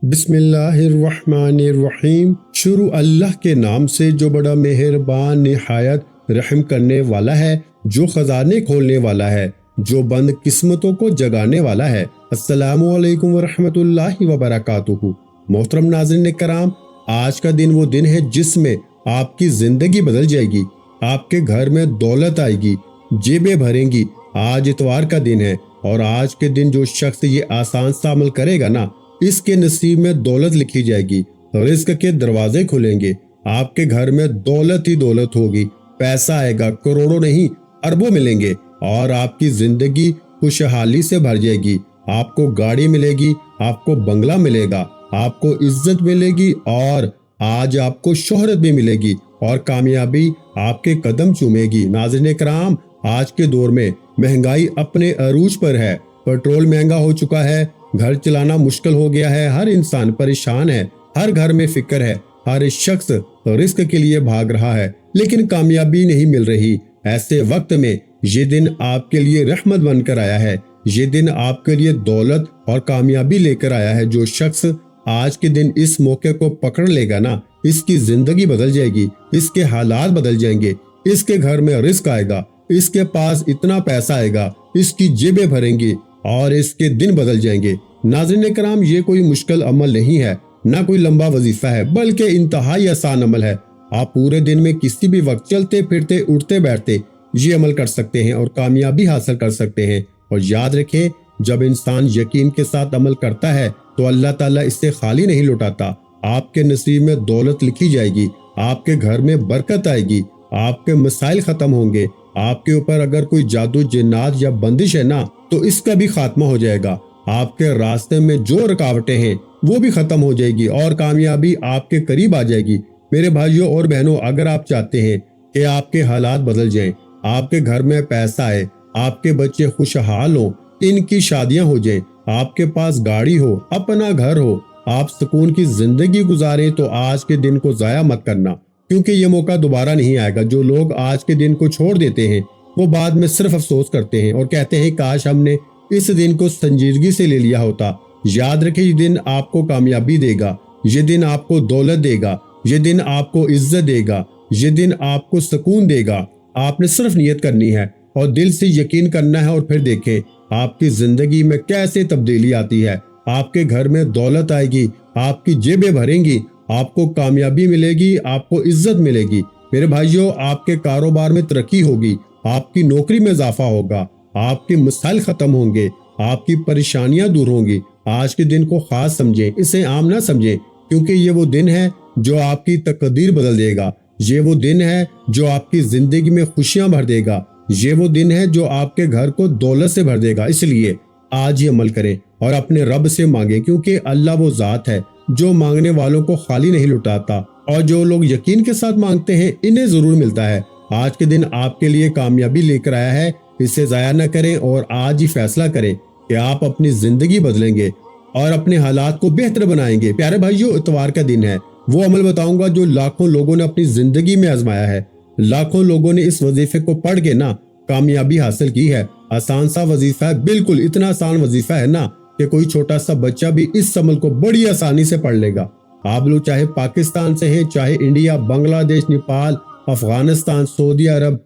بسم اللہ الرحمن الرحیم۔ شروع اللہ کے نام سے جو بڑا مہربان نہایت رحم کرنے والا ہے، جو خزانے کھولنے والا ہے، جو بند قسمتوں کو جگانے والا ہے۔ السلام علیکم ورحمۃ اللہ وبرکاتہ۔ محترم ناظرین کرام، آج کا دن وہ دن ہے جس میں آپ کی زندگی بدل جائے گی، آپ کے گھر میں دولت آئے گی، جیبیں بھریں گی۔ آج اتوار کا دن ہے اور آج کے دن جو شخص یہ آسان سا عمل کرے گا نا، اس کے نصیب میں دولت لکھی جائے گی، رزق کے دروازے کھلیں گے، آپ کے گھر میں دولت ہی دولت ہوگی، پیسہ آئے گا، کروڑوں نہیں اربوں ملیں گے اور آپ کی زندگی خوشحالی سے بھر جائے گی۔ آپ کو گاڑی ملے گی، آپ کو بنگلہ ملے گا، آپ کو عزت ملے گی اور آج آپ کو شہرت بھی ملے گی اور کامیابی آپ کے قدم چومے گی۔ ناظرین کرام، آج کے دور میں مہنگائی اپنے عروج پر ہے، پیٹرول مہنگا ہو چکا ہے، گھر چلانا مشکل ہو گیا ہے، ہر انسان پریشان ہے، ہر گھر میں فکر ہے، ہر شخص رزق کے لیے بھاگ رہا ہے لیکن کامیابی نہیں مل رہی۔ ایسے وقت میں یہ دن آپ کے لیے رحمت بن کر آیا ہے، یہ دن آپ کے لیے دولت اور کامیابی لے کر آیا ہے۔ جو شخص آج کے دن اس موقع کو پکڑ لے گا نا، اس کی زندگی بدل جائے گی، اس کے حالات بدل جائیں گے، اس کے گھر میں رزق آئے گا، اس کے پاس اتنا پیسہ آئے گا، اس کی جیبیں بھریں گی اور اس کے دن بدل جائیں گے۔ ناظرین کرام، یہ کوئی مشکل عمل نہیں ہے، نہ کوئی لمبا وظیفہ ہے، بلکہ انتہائی آسان عمل ہے۔ آپ پورے دن میں کسی بھی وقت چلتے پھرتے اٹھتے بیٹھتے یہ عمل کر سکتے ہیں اور کامیابی حاصل کر سکتے ہیں۔ اور یاد رکھیں، جب انسان یقین کے ساتھ عمل کرتا ہے تو اللہ تعالیٰ اس سے خالی نہیں لوٹاتا۔ آپ کے نصیب میں دولت لکھی جائے گی، آپ کے گھر میں برکت آئے گی، آپ کے مسائل ختم ہوں گے، آپ کے اوپر اگر کوئی جادو جنات یا بندش ہے نا تو اس کا بھی خاتمہ ہو جائے گا۔ آپ کے راستے میں جو رکاوٹیں ہیں وہ بھی ختم ہو جائے گی اور کامیابی آپ کے قریب آ جائے گی۔ میرے بھائیوں اور بہنوں، اگر آپ چاہتے ہیں کہ آپ کے حالات بدل جائیں، آپ کے گھر میں پیسہ آئے، آپ کے بچے خوشحال ہوں، ان کی شادیاں ہو جائیں، آپ کے پاس گاڑی ہو، اپنا گھر ہو، آپ سکون کی زندگی گزاریں، تو آج کے دن کو ضائع مت کرنا، کیونکہ یہ موقع دوبارہ نہیں آئے گا۔ جو لوگ آج کے دن کو چھوڑ دیتے ہیں وہ بعد میں صرف افسوس کرتے ہیں اور کہتے ہیں کاش ہم نے اس دن کو سنجیدگی سے لے لیا ہوتا۔ یاد رکھیں، یہ دن آپ کو کامیابی دے گا، یہ دن آپ کو دولت دے گا، یہ دن آپ کو عزت دے گا، یہ دن آپ کو سکون دے گا۔ آپ نے صرف نیت کرنی ہے اور دل سے یقین کرنا ہے اور پھر دیکھیں آپ کی زندگی میں کیسے تبدیلی آتی ہے۔ آپ کے گھر میں دولت آئے گی، آپ کی جیبیں بھریں گی، آپ کو کامیابی ملے گی، آپ کو عزت ملے گی۔ میرے بھائیوں، آپ کے کاروبار میں ترقی ہوگی، آپ کی نوکری میں اضافہ ہوگا، آپ کے مسائل ختم ہوں گے، آپ کی پریشانیاں دور ہوں گی۔ آج کے دن کو خاص سمجھیں، اسے عام نہ سمجھیں، کیونکہ یہ وہ دن ہے جو آپ کی تقدیر بدل دے گا، یہ وہ دن ہے جو آپ کی زندگی میں خوشیاں بھر دے گا، یہ وہ دن ہے جو آپ کے گھر کو دولت سے بھر دے گا۔ اس لیے آج یہ عمل کریں اور اپنے رب سے مانگیں، کیونکہ اللہ وہ ذات ہے جو مانگنے والوں کو خالی نہیں لٹاتا اور جو لوگ یقین کے ساتھ مانگتے ہیں انہیں ضرور ملتا ہے۔ آج کے دن آپ کے لیے کامیابی لے کر آیا ہے، اسے ضائع نہ کریں اور آج ہی فیصلہ کریں کہ آپ اپنی زندگی بدلیں گے اور اپنے حالات کو بہتر بنائیں گے۔ پیارے بھائیوں، اتوار کا دن ہے، وہ عمل بتاؤں گا جو لاکھوں لوگوں نے اپنی زندگی میں آزمایا ہے، لاکھوں لوگوں نے اس وظیفے کو پڑھ کے نا کامیابی حاصل کی ہے۔ آسان سا وظیفہ ہے، بالکل اتنا آسان وظیفہ ہے نا کہ کوئی چھوٹا سا بچہ بھی اس عمل کو بڑی آسانی سے پڑھ لے گا۔ آپ لوگ چاہے پاکستان سے ہیں، چاہے انڈیا، بنگلہ دیش، نیپال، افغانستان، سعودی عرب،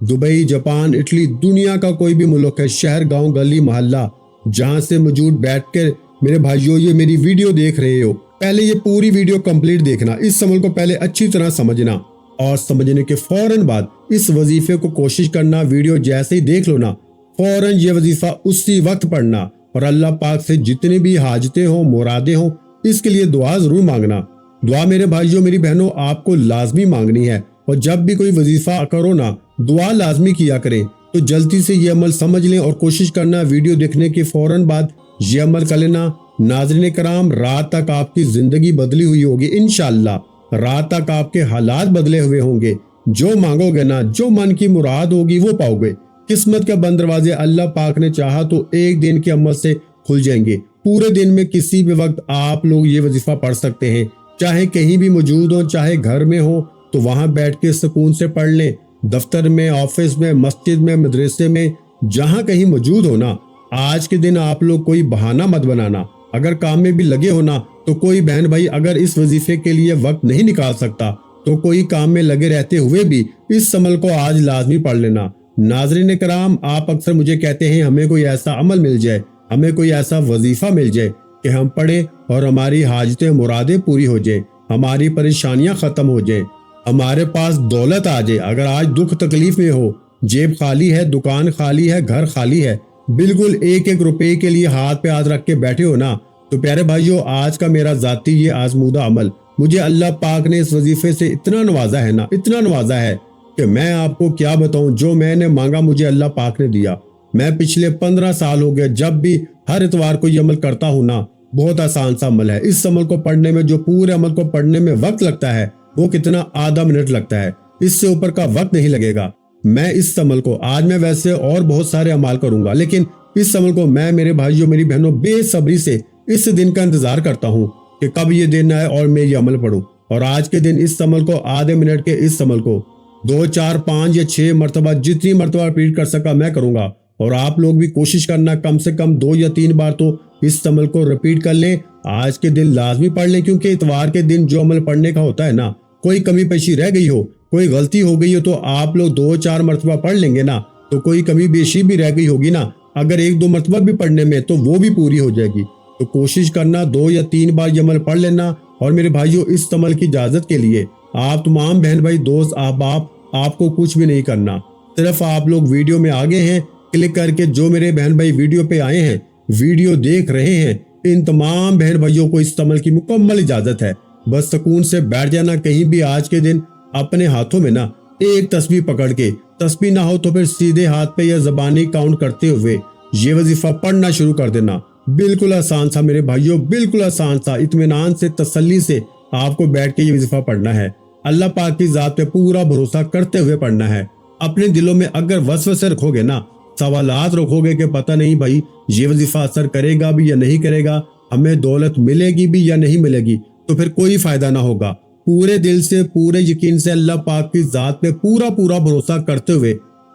دبئی، جاپان، اٹلی، دنیا کا کوئی بھی ملک ہے، شہر، گاؤں، گلی، محلہ، جہاں سے موجود بیٹھ کر میرے بھائیوں یہ میری ویڈیو دیکھ رہے ہو، پہلے یہ پوری ویڈیو کمپلیٹ دیکھنا، اس عمل کو پہلے اچھی طرح سمجھنا اور سمجھنے کے فوراً بعد اس وظیفے کو کوشش کرنا۔ ویڈیو جیسے ہی دیکھ لو نا، فوراً یہ وظیفہ اسی وقت پڑھنا اور اللہ پاک سے جتنی بھی حاجتیں ہوں، مرادیں ہوں، اس کے لیے دعا ضرور مانگنا۔ دعا میرے بھائیوں، میری بہنوں، آپ کو لازمی مانگنی ہے اور جب بھی کوئی وظیفہ کرو نا، دعا لازمی کیا کریں۔ تو جلدی سے یہ عمل سمجھ لیں اور کوشش کرنا ویڈیو دیکھنے کے فوراً بعد یہ عمل کر لینا۔ ناظرین کرام، رات تک آپ کی زندگی بدلی ہوئی ہوگی انشاءاللہ، رات تک آپ کے حالات بدلے ہوئے ہوں گے، جو مانگو گے نا، جو من کی مراد ہوگی وہ پاؤ گے۔ قسمت کے بند دروازے اللہ پاک نے چاہا تو ایک دن کے عمل سے کھل جائیں گے۔ پورے دن میں کسی بھی وقت آپ لوگ یہ وظیفہ پڑھ سکتے ہیں، چاہے کہیں بھی موجود ہوں، چاہے گھر میں ہوں تو وہاں بیٹھ کے سکون سے پڑھ لیں، دفتر میں، آفس میں، مسجد میں، مدرسے میں، جہاں کہیں موجود ہونا۔ آج کے دن آپ لوگ کوئی بہانہ مت بنانا، اگر کام میں بھی لگے ہونا تو کوئی بہن بھائی اگر اس وظیفے کے لیے وقت نہیں نکال سکتا تو کوئی کام میں لگے رہتے ہوئے بھی اس عمل کو آج لازمی پڑھ لینا۔ ناظرین کرام، آپ اکثر مجھے کہتے ہیں ہمیں کوئی ایسا عمل مل جائے، ہمیں کوئی ایسا وظیفہ مل جائے کہ ہم پڑھیں اور ہماری حاجتیں مرادیں پوری ہو جائیں، ہماری پریشانیاں ختم ہو جائیں، ہمارے پاس دولت آ جائے۔ اگر آج دکھ تکلیف میں ہو، جیب خالی ہے، دکان خالی ہے، گھر خالی ہے، بالکل ایک ایک روپے کے لیے ہاتھ پہ ہاتھ رکھ کے بیٹھے ہو نا، تو پیارے بھائیو، آج کا میرا ذاتی یہ آزمودہ عمل، مجھے اللہ پاک نے اس وظیفے سے اتنا نوازا ہے نا، اتنا نوازا ہے کہ میں آپ کو کیا بتاؤں، جو میں نے مانگا مجھے اللہ پاک نے دیا۔ میں پچھلے 15 سال ہو گئے جب بھی ہر اتوار کو یہ عمل کرتا ہوں نا، بہت آسان سا عمل ہے۔ اس عمل کو پڑھنے میں جو پورے عمل کو پڑھنے میں وقت لگتا ہے وہ کتنا آدھا منٹ لگتا ہے، اس سے اوپر کا وقت نہیں لگے گا۔ میں اس عمل کو آج میں ویسے اور بہت سارے عمال کروں گا، لیکن اس عمل کو میں میرے بھائیوں میری بہنوں بے صبری سے اس دن کا انتظار کرتا ہوں کہ کب یہ دن آئے اور میں یہ عمل پڑھوں۔ اور آج کے دن اس عمل کو آدھے منٹ کے اس عمل کو 2 4 5 یا 6 مرتبہ جتنی مرتبہ ریپیٹ کر سکا میں کروں گا، اور آپ لوگ بھی کوشش کرنا کم سے کم 2 یا 3 بار تو اس عمل کو ریپیٹ کر لیں، آج کے دن لازمی پڑھ لیں، کیونکہ اتوار کے دن جو عمل پڑھنے کا ہوتا ہے نا، کوئی کمی پیشی رہ گئی ہو، کوئی غلطی ہو گئی ہو تو آپ لوگ 2 4 مرتبہ پڑھ لیں گے نا، تو کوئی کمی بیشی بھی رہ گئی ہوگی نا، اگر 1 2 مرتبہ بھی پڑھنے میں تو وہ بھی پوری ہو جائے گی۔ تو کوشش کرنا 2 یا 3 بار یہ عمل پڑھ لینا۔ اور میرے بھائیوں، اس عمل کی اجازت کے لیے آپ تمام بہن بھائی دوست احباب آپ کو کچھ بھی نہیں کرنا، صرف آپ لوگ ویڈیو میں آگے ہیں کلک کر کے، جو میرے بہن بھائی ویڈیو پہ آئے ہیں، ویڈیو دیکھ رہے ہیں، ان تمام بہن بھائیوں کو اس عمل کی مکمل اجازت ہے۔ بس سکون سے بیٹھ جانا کہیں بھی آج کے دن اپنے ہاتھوں میں نا ایک تسبیح پکڑ کے، تسبیح نہ ہو تو پھر سیدھے ہاتھ پہ یا زبانی کاؤنٹ کرتے ہوئے یہ وظیفہ پڑھنا شروع کر دینا۔ بالکل آسان سا میرے بھائیوں، بالکل آسان سا، اطمینان سے تسلی سے آپ کو بیٹھ کے یہ وظیفہ پڑھنا ہے، اللہ پاک کی ذات پہ پورا بھروسہ کرتے ہوئے پڑھنا ہے۔ اپنے دلوں میں اگر وسوسے رکھو گے نا، سوالات رکھو گے کہ پتہ نہیں بھائی یہ وظیفہ اثر کرے گا بھی یا نہیں کرے گا، ہمیں دولت ملے گی بھی یا نہیں ملے گی، تو پھر کوئی فائدہ نہ ہوگا۔ پورے دل سے، پورے یقین سے اللہ پاک کی ذات پہ پورا بھروسہ کرتے ہوئے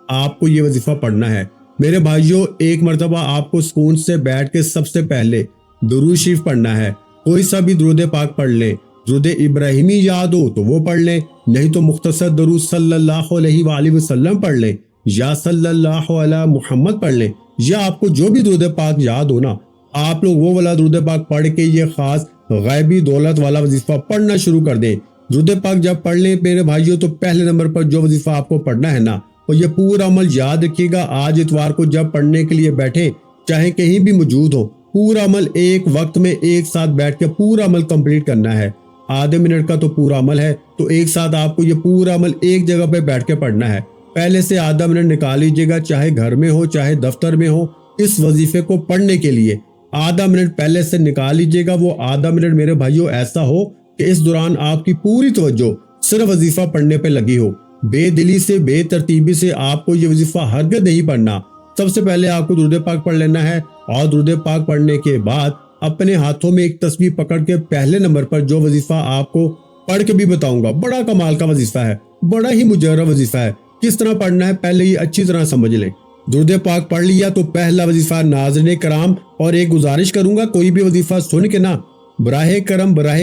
آپ کو یہ وظیفہ پڑھنا ہے۔ میرے بھائیوں، ایک مرتبہ آپ کو سکون سے بیٹھ کے سب سے پہلے درود شریف پڑھنا ہے، کوئی سا بھی درود پاک پڑھ لیں، درود ابراہیمی یاد ہو تو وہ پڑھ لیں، نہیں تو مختصر درود صلی اللہ علیہ وآلہ وسلم پڑھ لیں، یا صلی اللہ علی محمد پڑھ لیں، یا آپ کو جو بھی درود پاک یاد ہو نا، آپ لوگ وہ والا درود پاک پڑھ کے یہ خاص غیبی دولت والا وظیفہ پڑھنا شروع کر دیں۔ درود پاک جب پڑھ لیں میرے بھائیوں، تو پہلے نمبر پر جو وظیفہ آپ کو پڑھنا ہے نا، اور یہ پورا عمل یاد رکھیے گا، آج اتوار کو جب پڑھنے کے لیے بیٹھے، چاہے کہیں بھی موجود ہو، پورا عمل ایک وقت میں ایک ساتھ بیٹھ کے پورا عمل کمپلیٹ کرنا ہے۔ آدھے منٹ کا تو پورا عمل ہے، تو ایک ساتھ آپ کو یہ پورا عمل ایک جگہ پہ بیٹھ کے پڑھنا ہے۔ پہلے سے آدھا منٹ نکال لیجیے گا، چاہے گھر میں ہو چاہے دفتر میں ہو، اس وظیفے کو پڑھنے کے لیے آدھا منٹ پہلے سے نکال لیجیے گا۔ وہ آدھا منٹ میرے بھائیوں ایسا ہو کہ اس دوران آپ کی پوری توجہ صرف وظیفہ پڑھنے پہ لگی ہو، بے دلی سے، بے ترتیبی سے آپ کو یہ وظیفہ ہرگز نہیں پڑھنا۔ سب سے پہلے آپ کو درود پاک پڑھ لینا ہے، اور درود پاک پڑھنے کے بعد اپنے ہاتھوں میں ایک تسبیح پکڑ کے پہلے نمبر پر جو وظیفہ آپ کو پڑھ کے بھی بتاؤں گا، بڑا کمال کا وظیفہ ہے، بڑا ہی مجرب وظیفہ ہے، کس طرح پڑھنا ہے پہلے یہ اچھی طرح سمجھ لیں۔ درود پاک پڑھ لیا تو پہلا وظیفہ ناظرین کرام، اور ایک گزارش کروں گا، کوئی بھی وظیفہ سن کے نا براہ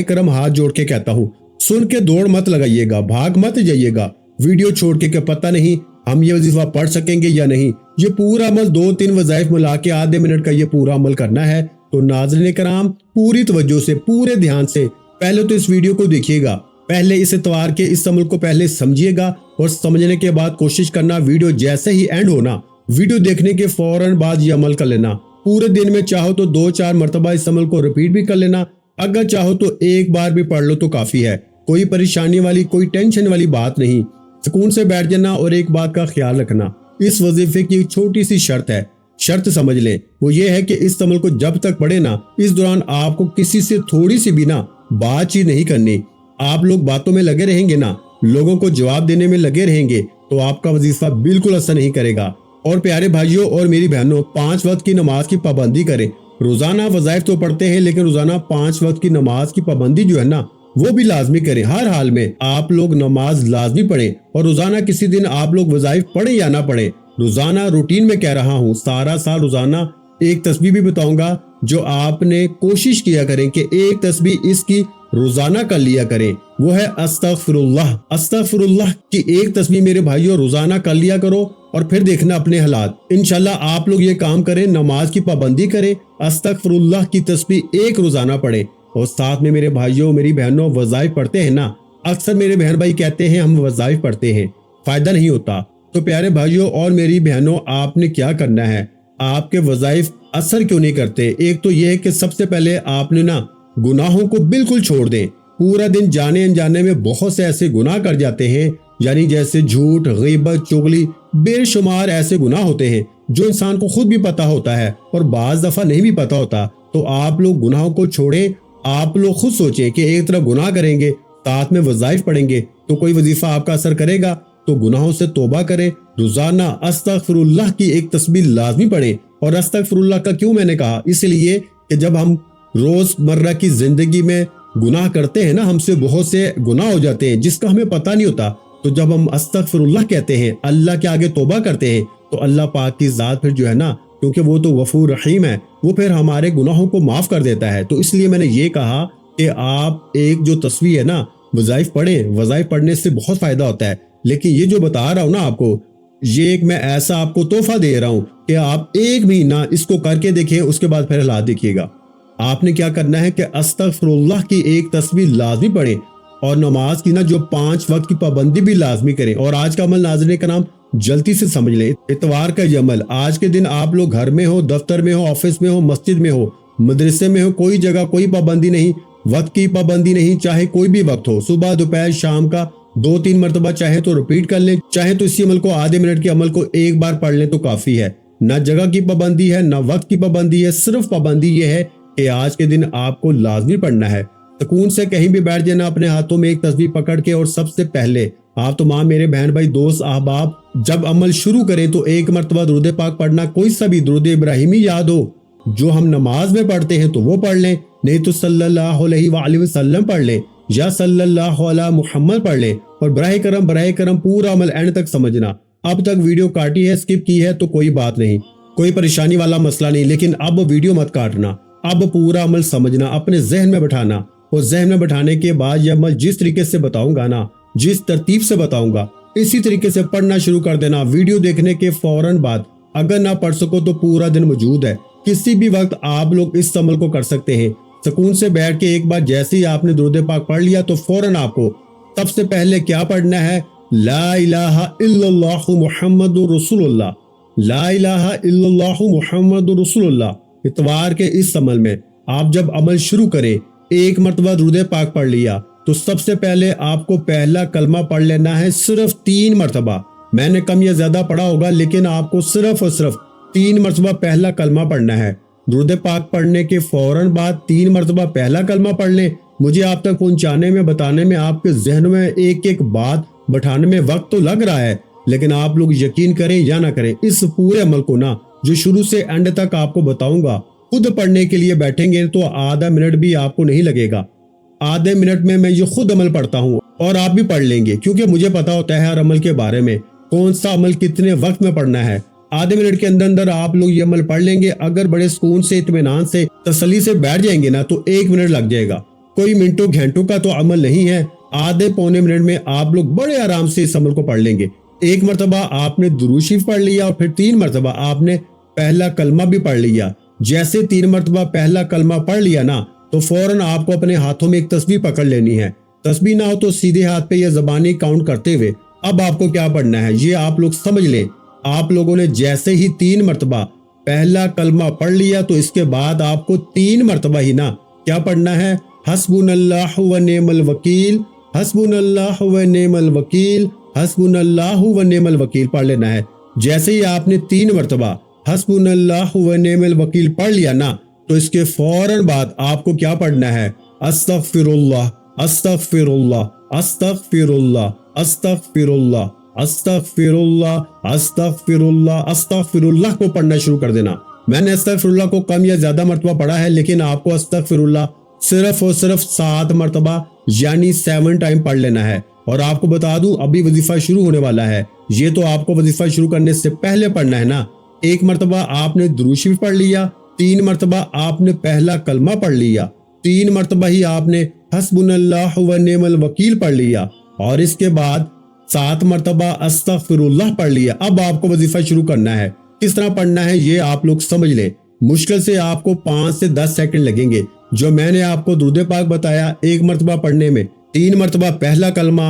کرم ہاتھ جوڑ کے کہتا ہوں، سن کے دوڑ مت لگائیے گا، بھاگ مت جائیے گا ویڈیو چھوڑ کے کہ پتہ نہیں ہم یہ وظیفہ پڑھ سکیں گے یا نہیں۔ یہ پورا عمل 2-3 وظائف ملا کے آدھے منٹ کا یہ پورا عمل کرنا ہے۔ تو ناظرین کرام، پوری توجہ سے، پورے دھیان سے پہلے تو اس ویڈیو کو دیکھیے گا، پہلے اس اتوار کے اس عمل کو پہلے سمجھیے گا، اور سمجھنے کے بعد کوشش کرنا ویڈیو جیسے ہی اینڈ ہونا، ویڈیو دیکھنے کے فوراً بعد یہ عمل کر لینا۔ پورے دن میں چاہو تو 2-4 مرتبہ اس عمل کو ریپیٹ بھی کر لینا، اگر چاہو تو ایک بار بھی پڑھ لو تو کافی ہے، کوئی پریشانی والی، کوئی ٹینشن والی بات نہیں۔ سکون سے بیٹھ جانا، اور ایک بات کا خیال رکھنا، اس وظیفے کی ایک چھوٹی سی شرط ہے، شرط سمجھ لیں، وہ یہ ہے کہ اس عمل کو جب تک پڑھے نا، اس دوران آپ کو کسی سے تھوڑی سی بھی نا بات چیت نہیں کرنی۔ آپ لوگ باتوں میں لگے رہیں گے نا، لوگوں کو جواب دینے میں لگے رہیں گے، تو آپ کا وظیفہ بالکل اثر نہیں کرے گا۔ اور پیارے بھائیوں اور میری بہنوں، 5 وقت کی نماز کی پابندی کریں۔ روزانہ وظائف تو پڑھتے ہیں، لیکن روزانہ 5 وقت کی نماز کی پابندی جو ہے نا، وہ بھی لازمی کریں۔ ہر حال میں آپ لوگ نماز لازمی پڑھیں، اور روزانہ کسی دن آپ لوگ وظائف پڑھیں یا نہ پڑھیں، روزانہ روٹین میں کہہ رہا ہوں، سارا سال روزانہ ایک تسبیح بھی بتاؤں گا، جو آپ نے کوشش کیا کریں کہ ایک تسبیح اس کی روزانہ کر لیا کریں، وہ ہے استغفر اللہ۔ استغفر اللہ کی ایک تسبیح میرے بھائیوں روزانہ کر لیا کرو اور پھر دیکھنا اپنے حالات۔ انشاءاللہ آپ لوگ یہ کام کریں، نماز کی پابندی کریں، استغفر اللہ کی تسبیح ایک روزانہ پڑھیں، اور ساتھ میں میرے بھائیوں میری بہنوں وظائف پڑھتے ہیں نا۔ اکثر میرے بہن بھائی کہتے ہیں ہم وظائف پڑھتے ہیں، فائدہ نہیں ہوتا۔ تو پیارے بھائیوں اور میری بہنوں، آپ نے کیا کرنا ہے، آپ کے وظائف اثر کیوں نہیں کرتے؟ ایک تو یہ ہے کہ سب سے پہلے آپ نے نا گناہوں کو بالکل چھوڑ دیں۔ پورا دن جانے انجانے میں بہت سے ایسے گناہ کر جاتے ہیں، یعنی جیسے جھوٹ، غیبت، چغلی، بے شمار ایسے گناہ ہوتے ہیں جو انسان کو خود بھی پتا ہوتا ہے اور بعض دفعہ نہیں بھی پتا ہوتا۔ تو آپ لوگ گناہوں کو چھوڑیں۔ آپ لوگ خود سوچیں کہ ایک طرف گناہ کریں گے، ساتھ میں وظائف پڑھیں گے تو کوئی وظیفہ آپ کا اثر کرے گا؟ تو گناہوں سے توبہ کریں، روزانہ استغفر اللہ کی ایک تسبیح لازمی پڑھیں۔ اور استغفر اللہ کا کیوں میں نے کہا؟ اس لیے کہ جب ہم روز مرہ کی زندگی میں گناہ کرتے ہیں نا، ہم سے بہت سے گناہ ہو جاتے ہیں جس کا ہمیں پتہ نہیں ہوتا، تو جب ہم استغفر اللہ کہتے ہیں، اللہ کے آگے توبہ کرتے ہیں، تو اللہ پاک کی ذات پھر جو ہے نا، کیونکہ وہ تو غفور رحیم ہے، وہ پھر ہمارے گناہوں کو معاف کر دیتا ہے۔ تو اس لیے میں نے یہ کہا کہ آپ ایک جو تسبیح ہے نا وظائف پڑھیں، وظائف پڑھنے سے بہت فائدہ ہوتا ہے۔ لیکن یہ جو بتا رہا ہوں نا آپ کو، یہ ایک میں ایسا آپ کو تحفہ دے رہا ہوں کہ آپ ایک مہینہ اس کو کر کے دیکھیں، اس کے بعد پھر حالات دیکھیے گا۔ آپ نے کیا کرنا ہے کہ استغفر اللہ کی ایک تسبیح لازمی پڑھیں، اور نماز کی نا جو 5 وقت کی پابندی بھی لازمی کریں۔ اور آج کا عمل ناظرین کرام جلدی سے سمجھ لیں، اتوار کا یہ عمل آج کے دن آپ لوگ گھر میں ہو، دفتر میں ہو، آفس میں ہو، مسجد میں ہو، مدرسے میں ہو، کوئی جگہ کوئی پابندی نہیں، وقت کی پابندی نہیں، چاہے کوئی بھی وقت ہو، صبح دوپہر شام کا 2-3 مرتبہ چاہے تو ریپیٹ کر لیں، چاہے تو اسی عمل کو آدھے منٹ کے عمل کو ایک بار پڑھ لیں تو کافی ہے۔ نہ جگہ کی پابندی ہے، نہ وقت کی پابندی ہے، صرف پابندی یہ ہے کہ آج کے دن آپ کو لازمی پڑھنا ہے۔ سکون سے کہیں بھی بیٹھ جانا، اپنے ہاتھوں میں ایک تسبیح پکڑ کے، اور سب سے پہلے آپ تمام میرے بہن بھائی دوست احباب جب عمل شروع کریں تو ایک مرتبہ درود پاک پڑھنا، کوئی سا بھی درود ابراہیمی یاد ہو جو ہم نماز میں پڑھتے ہیں تو وہ پڑھ لیں، نہیں تو صلی اللہ علیہ وآلہ وسلم پڑھ لیں یا صلی اللہ علی محمد پڑھ لیں۔ اور براہ کرم پورا عمل اینڈ تک سمجھنا۔ اب تک ویڈیو کاٹی ہے، سکپ کی ہے تو کوئی بات نہیں، کوئی پریشانی والا مسئلہ نہیں، لیکن اب ویڈیو مت کاٹنا، اب پورا عمل سمجھنا، اپنے ذہن میں بٹھانا، اور ذہن میں بٹھانے کے بعد یہ عمل جس طریقے سے بتاؤں گا نا، جس ترتیب سے بتاؤں گا، اسی طریقے سے پڑھنا شروع کر دینا۔ ویڈیو دیکھنے کے فوراً بعد اگر نہ پڑھ سکو تو پورا دن موجود ہے، کسی بھی وقت آپ لوگ اس عمل کو کر سکتے ہیں۔ سکون سے بیٹھ کے ایک بار جیسے ہی آپ نے درود پاک پڑھ لیا تو فوراً آپ کو سب سے پہلے کیا پڑھنا ہے؟ لا الہ الا اللہ محمد رسول اللہ، لا الہ الا اللہ محمد رسول اللہ۔ اتوار کے اس عمل میں آپ جب عمل شروع کریں، ایک مرتبہ درود پاک پڑھ لیا تو سب سے پہلے آپ کو پہلا کلمہ پڑھ لینا ہے، صرف 3 مرتبہ۔ میں نے کم یا زیادہ پڑھا ہوگا لیکن آپ کو صرف اور صرف 3 مرتبہ پہلا کلمہ پڑھنا ہے۔ درود پاک پڑھنے کے فوراً بعد 3 مرتبہ پہلا کلمہ پڑھ لیں۔ مجھے آپ تک پہنچانے میں، بتانے میں، آپ کے ذہن میں ایک ایک بات بٹھانے میں وقت تو لگ رہا ہے، لیکن آپ لوگ یقین کریں یا نہ کریں، اس پورے عمل کو نا جو شروع سے اینڈ تک آپ کو بتاؤں گا، خود پڑھنے کے لیے بیٹھیں گے تو آدھا منٹ بھی آپ کو نہیں لگے گا۔ آدھے منٹ میں یہ خود عمل پڑھتا ہوں اور آپ بھی پڑھ لیں گے، کیونکہ مجھے پتا ہوتا ہے ہر عمل کے بارے میں، کون سا عمل کتنے وقت میں پڑھنا ہے۔ آدھے منٹ کے اندر آپ لوگ یہ عمل پڑھ لیں گے۔ اگر بڑے سکون سے، اطمینان سے، تسلی سے بیٹھ جائیں گے نا تو 1 منٹ لگ جائے گا، کوئی منٹوں گھنٹوں کا تو عمل نہیں ہے۔ آدھے پونے منٹ میں آپ لوگ بڑے آرام سے اس عمل کو پڑھ لیں گے۔ ایک مرتبہ آپ نے درود شریف پڑھ لیا اور پھر 3 مرتبہ آپ نے پہلا کلمہ بھی پڑھ لیا۔ جیسے 3 مرتبہ پہلا کلمہ پڑھ لیا نا تو فوراً آپ کو اپنے ہاتھوں میں ایک تسبیح پکڑ لینی ہے۔ تسبیح نہ ہو تو سیدھے ہاتھ پہ یہ زبانی کاؤنٹ کرتے ہوئے اب آپ کو کیا پڑھنا ہے یہ آپ لوگ سمجھ لیں۔ آپ لوگوں نے جیسے ہی 3 مرتبہ پہلا کلمہ پڑھ لیا تو اس کے بعد آپ کو 3 مرتبہ ہی نا کیا پڑھنا ہے؟ حسبنا اللہ و نعم الوکیل، حسبنا اللہ و نعم الوکیل، حسبنا اللہ و نعم الوکیل پڑھ لینا ہے۔ جیسے ہی آپ نے 3 مرتبہ حسبنا اللہ و نعم الوکیل پڑھ لیا نا تو اس کے فوراً بعد آپ کو کیا پڑھنا ہے؟ استغفر اللہ، استغفر اللہ، استغفر اللہ، استغفر اللہ، استغفر اللہ، استغفر اللہ، استغفر اللہ کو پڑھنا شروع کر دینا۔ میں نے استغفر اللہ کو کم یا زیادہ مرتبہ پڑھا ہے، لیکن آپ کو استغفر اللہ صرف اور صرف 7 مرتبہ یعنی 7 ٹائم پڑھ لینا ہے۔ اور آپ کو بتا دوں ابھی وظیفہ شروع ہونے والا ہے، یہ تو آپ کو وظیفہ شروع کرنے سے پہلے پڑھنا ہے نا۔ 1 مرتبہ آپ نے درود شریف پڑھ لیا، 3 مرتبہ آپ نے پہلا کلمہ پڑھ لیا، 3 مرتبہ ہی آپ نے حسبنا و نعم الوکیل پڑھ لیا، اور اس کے بعد 7 مرتبہ استغفر اللہ پڑھ لیا۔ اب آپ کو وظیفہ شروع کرنا ہے۔ کس طرح پڑھنا ہے یہ آپ لوگ سمجھ لیں۔ مشکل سے آپ کو 5 سے 10 سیکنڈ لگیں گے۔ جو میں نے آپ کو درود پاک بتایا 1 مرتبہ پڑھنے میں، 3 مرتبہ پہلا کلمہ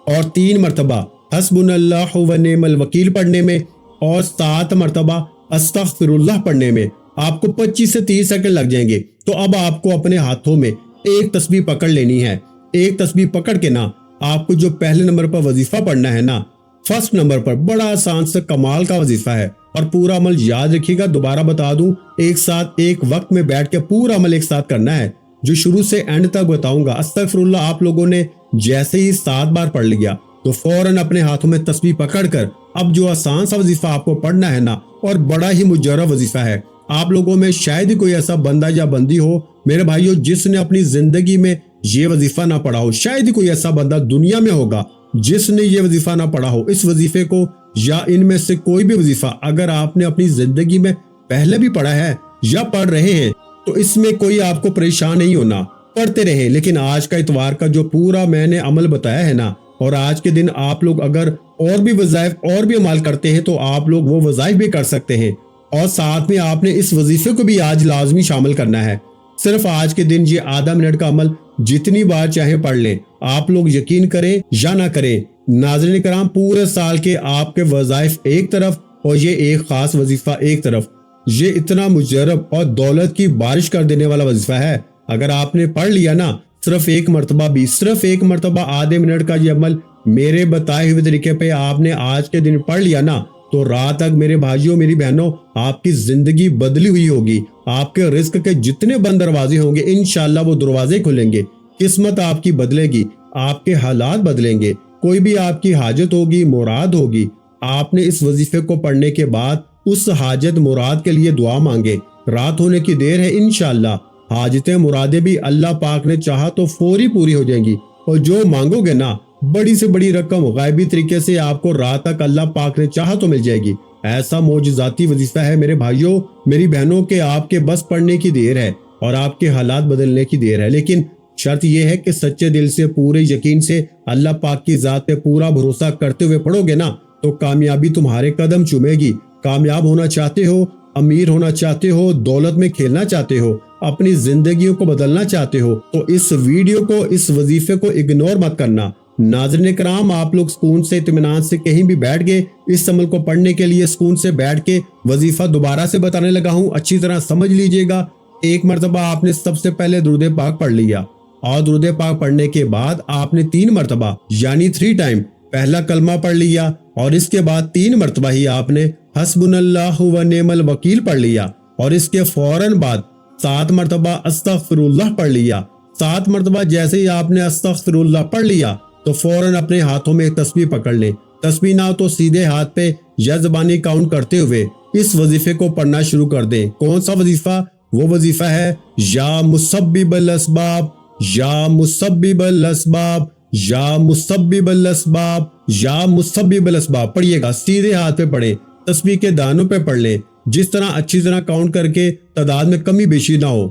اور 3 مرتبہ حسبنا اللہ و نعم الوکیل پڑھنے میں، اور 7 مرتبہ استغفر اللہ پڑھنے میں آپ کو 25 سے 30 سیکنڈ لگ جائیں گے۔ تو اب آپ کو اپنے ہاتھوں میں ایک تسبیح پکڑ لینی ہے۔ ایک تسبیح پکڑ کے نا آپ کو جو پہلے نمبر پر وظیفہ پڑھنا ہے نا، فرسٹ نمبر پر، بڑا آسان سے کمال کا وظیفہ ہے، اور پورا عمل یاد رکھیے گا۔ دوبارہ بتا دوں، ایک ساتھ ایک وقت میں بیٹھ کے پورا عمل ایک ساتھ کرنا ہے، جو شروع سے اینڈ تک بتاؤں گا۔ استغفر اللہ آپ لوگوں نے جیسے ہی 7 بار پڑھ لیا تو فوراً اپنے ہاتھوں میں تسبیح پکڑ کر اب جو آسان سا وظیفہ آپ کو پڑھنا ہے نا، اور بڑا ہی مجرب وظیفہ ہے، آپ لوگوں میں شاید ہی کوئی ایسا بندہ یا بندی ہو میرے بھائیوں جس نے اپنی زندگی میں یہ وظیفہ نہ پڑھا ہو۔ شاید ہی کوئی ایسا بندہ دنیا میں ہوگا جس نے یہ وظیفہ نہ پڑھا ہو۔ اس وظیفے کو یا ان میں سے کوئی بھی وظیفہ اگر آپ نے اپنی زندگی میں پہلے بھی پڑھا ہے یا پڑھ رہے ہیں تو اس میں کوئی آپ کو پریشان نہیں ہونا، پڑھتے رہیں۔ لیکن آج کا اتوار کا جو پورا میں نے عمل بتایا ہے نا، اور آج کے دن آپ لوگ اگر اور بھی وظائف اور بھی عمل کرتے ہیں تو آپ لوگ وہ وظائف بھی کر سکتے ہیں، اور ساتھ میں آپ نے اس وظیفے کو بھی آج لازمی شامل کرنا ہے۔ صرف آج کے دن یہ آدھا منٹ کا عمل جتنی بار چاہیں پڑھ لیں، آپ لوگ یقین کریں یا نہ کریں ناظرین کرام، پورے سال کے آپ کے وظائف ایک طرف اور یہ ایک خاص وظیفہ ایک طرف، یہ اتنا مجرب اور دولت کی بارش کر دینے والا وظیفہ ہے۔ اگر آپ نے پڑھ لیا نا صرف ایک مرتبہ بھی، صرف ایک مرتبہ آدھے منٹ کا یہ عمل میرے بتائے ہوئے طریقے پہ آپ نے آج کے دن پڑھ لیا نا، تو رات تک میرے بھائیوں میری بہنوں آپ کی زندگی بدلی ہوئی ہوگی۔ آپ کے رزق کے جتنے بند دروازے ہوں گے انشاءاللہ وہ دروازے کھلیں گے، قسمت آپ کی بدلے گی، آپ کے حالات بدلیں گے، کوئی بھی آپ کی حاجت ہوگی، مراد ہوگی۔ آپ نے اس وظیفے کو پڑھنے کے بعد اس حاجت مراد کے لیے دعا مانگے، رات ہونے کی دیر ہے، انشاءاللہ حاجتیں مرادیں بھی اللہ پاک نے چاہا تو فوری پوری ہو جائیں گی، اور جو مانگو گے نا بڑی سے بڑی رقم غائبی طریقے سے آپ کو رات تک اللہ پاک نے چاہا تو مل جائے گی۔ ایسا معجزاتی وظیفہ ہے میرے بھائیوں میری بہنوں کے آپ کے بس پڑھنے کی دیر ہے اور آپ کے حالات بدلنے کی دیر ہے، لیکن شرط یہ ہے کہ سچے دل سے پورے یقین سے اللہ پاک کی ذات پہ پورا بھروسہ کرتے ہوئے پڑھو گے نا تو کامیابی تمہارے قدم چومے گی۔ کامیاب ہونا چاہتے ہو، امیر ہونا چاہتے ہو، دولت میں کھیلنا چاہتے ہو، اپنی زندگیوں کو بدلنا چاہتے ہو تو اس ویڈیو کو، اس وظیفے کو اگنور مت کرنا۔ ناظرین کرام آپ لوگ سکون سے اطمینان سے کہیں بھی بیٹھ گئے اس عمل کو پڑھنے کے لیے، سکون سے بیٹھ کے وظیفہ دوبارہ سے بتانے لگا ہوں، اچھی طرح سمجھ لیجئے گا۔ ایک مرتبہ آپ نے سب سے پہلے درود پاک پڑھ لیا، اور درود پاک پڑھنے کے بعد آپ نے 3 مرتبہ یعنی 3 ٹائم پہلا کلمہ پڑھ لیا، اور اس کے بعد 3 مرتبہ ہی آپ نے حسبنا اللہ و نعم الوکیل پڑھ لیا، اور اس کے فوراً بعد 7 مرتبہ استغفر اللہ پڑھ لیا۔ 7 مرتبہ جیسے ہی آپ نے استغفر اللہ پڑھ لیا تو فوراً اپنے ہاتھوں میں تسبیح پکڑ لیں، تسبیح نہ تو سیدھے ہاتھ پہ یا زبانی کاؤنٹ کرتے ہوئے اس وظیفے کو پڑھنا شروع کر دیں۔ کون سا وظیفہ؟ وہ وظیفہ ہے یا مسبب الاسباب، یا مسبب الاسباب، یا مسبب الاسباب، یا مسبب الاسباب۔ پڑھیے گا، سیدھے ہاتھ پہ پڑھیں، تسبیح کے دانوں پہ پڑھ لیں، جس طرح اچھی طرح کاؤنٹ کر کے تعداد میں کمی بیشی نہ ہو۔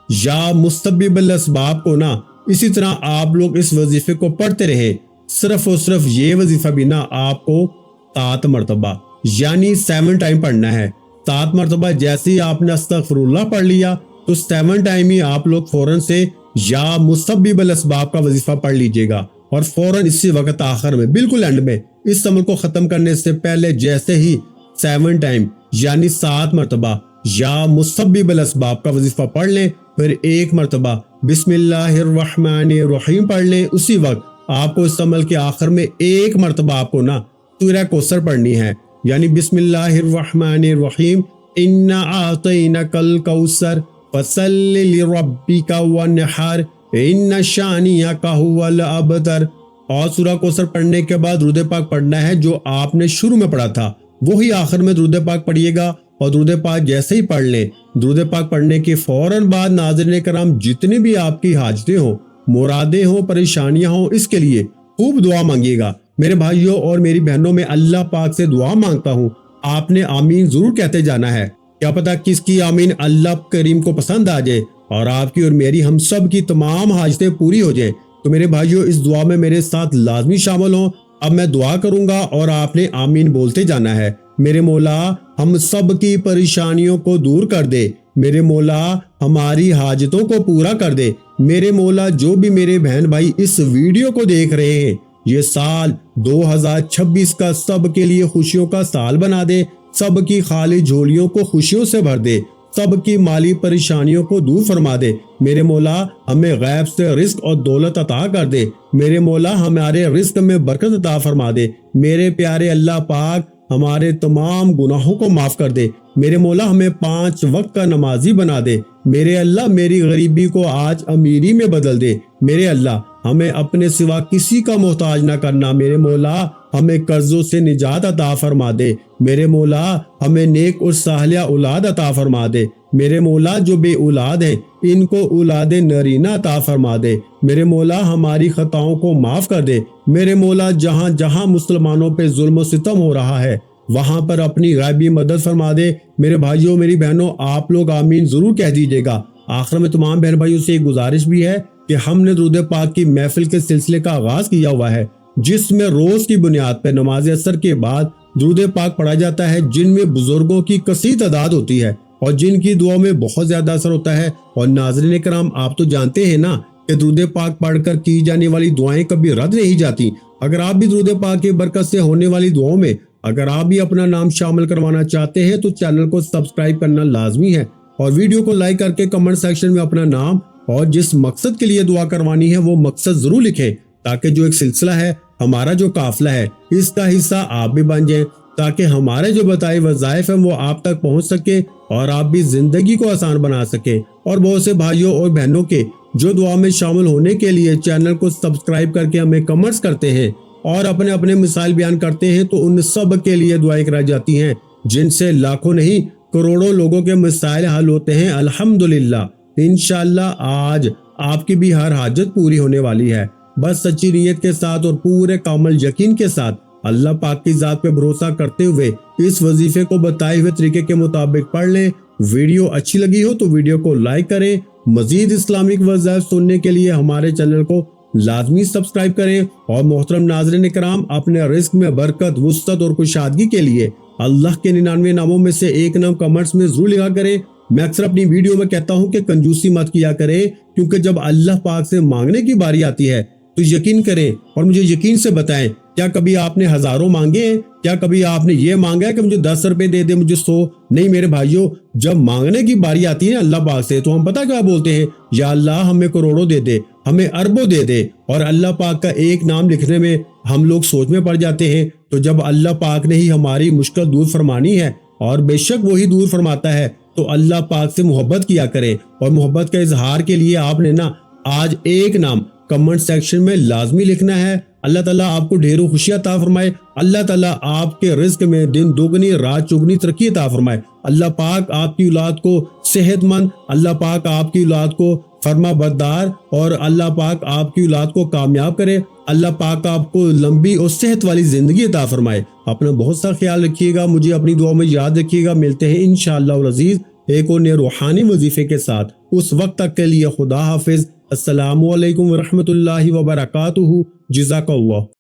یا مسبب الاسباب کو نا اسی طرح آپ لوگ اس وظیفے کو پڑھتے رہے، صرف اور صرف یہ وظیفہ بھی نا آپ کو 7 مرتبہ یعنی 7 ٹائم پڑھنا ہے۔ 7 مرتبہ جیسے ہی آپ نے استغفر اللہ پڑھ لیا تو 7 ٹائم ہی آپ لوگ فوراً سے یا مسبب الاسباب کا وظیفہ پڑھ لیجئے گا، اور فوراً اسی وقت آخر میں بالکل اینڈ میں اس عمل کو ختم کرنے سے پہلے جیسے ہی 7 ٹائم یعنی 7 مرتبہ یا مسبب الاسباب کا وظیفہ پڑھ لیں، پھر 1 مرتبہ بسم اللہ الرحمن الرحیم پڑھ لیں۔ اسی وقت آپ کو اس عمل کے آخر میں 1 مرتبہ آپ کو نا سورہ کوثر پڑھنی ہے، یعنی بسم اللہ الرحمن الرحیم انا اعطینک الکوثر فصل لربک وانحر ان شانئک هو الابتر۔ اور سورہ کوثر پڑھنے کے بعد درود پاک پڑھنا ہے جو آپ نے شروع میں پڑھا تھا، وہی آخر میں درود پاک پڑھیے گا، اور درود پاک جیسے ہی پڑھ لیں، درود پاک پڑھنے کے فوراً بعد ناظرین کرام جتنے بھی آپ کی حاجتیں ہوں، مرادیں ہوں، پریشانیاں ہوں، اس کے لیے خوب دعا مانگیے گا۔ میرے بھائیوں اور میری بہنوں میں اللہ پاک سے دعا مانگتا ہوں، آپ نے آمین ضرور کہتے جانا ہے۔ کیا پتا کس کی آمین اللہ کریم کو پسند آ جائے اور آپ کی اور میری ہم سب کی تمام حاجتیں پوری ہو جائے۔ تو میرے بھائیوں اس دعا میں میرے ساتھ لازمی شامل ہوں۔ اب میں دعا کروں گا اور آپ نے آمین بولتے جانا ہے۔ میرے مولا ہم سب کی پریشانیوں کو دور کر دے، میرے مولا ہماری حاجتوں کو پورا کر دے، میرے مولا جو بھی میرے بہن بھائی اس ویڈیو کو دیکھ رہے ہیں یہ سال 2026 کا سب کے لیے خوشیوں کا سال بنا دے، سب کی خالی جھولیوں کو خوشیوں سے بھر دے، سب کی مالی پریشانیوں کو دور فرما دے، میرے مولا ہمیں غیب سے رزق اور دولت عطا کر دے، میرے مولا ہمارے رزق میں برکت عطا فرما دے، میرے پیارے اللہ پاک ہمارے تمام گناہوں کو معاف کر دے، میرے مولا ہمیں 5 وقت کا نمازی بنا دے، میرے اللہ میری غریبی کو آج امیری میں بدل دے، میرے اللہ ہمیں اپنے سوا کسی کا محتاج نہ کرنا، میرے مولا ہمیں قرضوں سے نجات عطا فرما دے، میرے مولا ہمیں نیک اور صالحہ اولاد عطا فرما دے، میرے مولا جو بے اولاد ہیں ان کو اولاد نرینہ عطا فرما دے، میرے مولا ہماری خطاؤں کو معاف کر دے، میرے مولا جہاں جہاں مسلمانوں پہ ظلم و ستم ہو رہا ہے وہاں پر اپنی غیبی مدد فرما دے، میرے بھائیوں میری بہنوں آپ لوگ آمین ضرور کہہ دیجیے گا۔ آخر میں تمام بہن بھائیوں سے ایک گزارش بھی ہے کہ ہم نے درود پاک کی محفل کے سلسلے کا آغاز کیا ہوا ہے جس میں روز کی بنیاد پر نماز عصر کے بعد درود پاک پڑھا جاتا ہے، جن میں بزرگوں کی کثیر تعداد ہوتی ہے اور جن کی دعاؤں میں بہت زیادہ اثر ہوتا ہے۔ اور ناظرین کرام آپ تو جانتے ہیں نا کہ درود پاک پڑھ کر کی جانے والی دعائیں کبھی رد نہیں جاتی۔ اگر آپ بھی درود پاک کی برکت سے ہونے والی دعاؤں میں اگر آپ بھی اپنا نام شامل کروانا چاہتے ہیں تو چینل کو سبسکرائب کرنا لازمی ہے اور ویڈیو کو لائک کر کے کمنٹ سیکشن میں اپنا نام اور جس مقصد کے لیے دعا کروانی ہے وہ مقصد ضرور لکھیں تاکہ جو ایک سلسلہ ہے ہمارا جو قافلہ ہے اس کا حصہ آپ بھی بن جائیں، تاکہ ہمارے جو بتائے وظائف ہیں وہ آپ تک پہنچ سکے اور آپ بھی زندگی کو آسان بنا سکے۔ اور بہت سے بھائیوں اور بہنوں کے جو دعا میں شامل ہونے کے لیے چینل کو سبسکرائب کر کے ہمیں کمنٹس کرتے ہیں اور اپنے اپنے مسائل بیان کرتے ہیں تو ان سب کے لیے دعائیں کرائی جاتی ہیں جن سے لاکھوں نہیں کروڑوں لوگوں کے مسائل حل ہوتے ہیں الحمدللہ۔ انشاءاللہ آج آپ کی بھی ہر حاجت پوری ہونے والی ہے، بس سچی نیت کے ساتھ اور پورے کامل یقین کے ساتھ اللہ پاک کی ذات پہ بھروسہ کرتے ہوئے اس وظیفے کو بتائے ہوئے طریقے کے مطابق پڑھ لیں۔ ویڈیو اچھی لگی ہو تو ویڈیو کو لائک کریں، مزید اسلامک وظائف سننے کے لیے ہمارے چینل کو لازمی سبسکرائب کریں، اور محترم ناظرین کرام اپنے رزق میں برکت، وسعت اور کشادگی کے لیے اللہ کے 99 ناموں میں سے ایک نام کمنٹس میں ضرور لکھا کریں۔ میں اکثر اپنی ویڈیو میں کہتا ہوں کہ کنجوسی مت کیا کریں، کیونکہ جب اللہ پاک سے مانگنے کی باری آتی ہے تو یقین کریں اور مجھے یقین سے بتائیں کیا کبھی آپ نے ہزاروں مانگے ہیں؟ کیا کبھی آپ نے یہ مانگا ہے کہ مجھے 10 روپے دے دے، مجھے 100؟ نہیں میرے بھائیوں، جب مانگنے کی باری آتی ہے اللہ پاک سے تو ہم پتہ کیا بولتے ہیں، یا اللہ ہمیں کروڑوں دے دے، ہمیں اربوں دے دے، اور اللہ پاک کا ایک نام لکھنے میں ہم لوگ سوچ میں پڑ جاتے ہیں۔ تو جب اللہ پاک نے ہی ہماری مشکل دور فرمانی ہے اور بے شک وہی دور فرماتا ہے تو اللہ پاک سے محبت کیا کرے، اور محبت کا اظہار کے لیے آپ نے نا آج ایک نام کمنٹ سیکشن میں لازمی لکھنا ہے۔ اللہ تعالیٰ آپ کو ڈھیروں خوشیاں عطا فرمائے، اللہ تعالیٰ آپ کے رزق میں دن دوگنی رات چوگنی ترقی عطا فرمائے، اللہ پاک آپ کی اولاد کو صحت مند، اللہ پاک آپ کی اولاد کو فرما بردار، اور اللہ پاک آپ کی اولاد کو کامیاب کرے، اللہ پاک آپ کو لمبی اور صحت والی زندگی عطا فرمائے۔ اپنا بہت سا خیال رکھیے گا، مجھے اپنی دعا میں یاد رکھیے گا۔ ملتے ہیں انشاءاللہ العزیز ایک اور نئے روحانی وظیفے کے ساتھ، اس وقت تک کے لیے خدا حافظ۔ السلام علیکم ورحمۃ اللہ وبرکاتہ۔ جزاک اللہ۔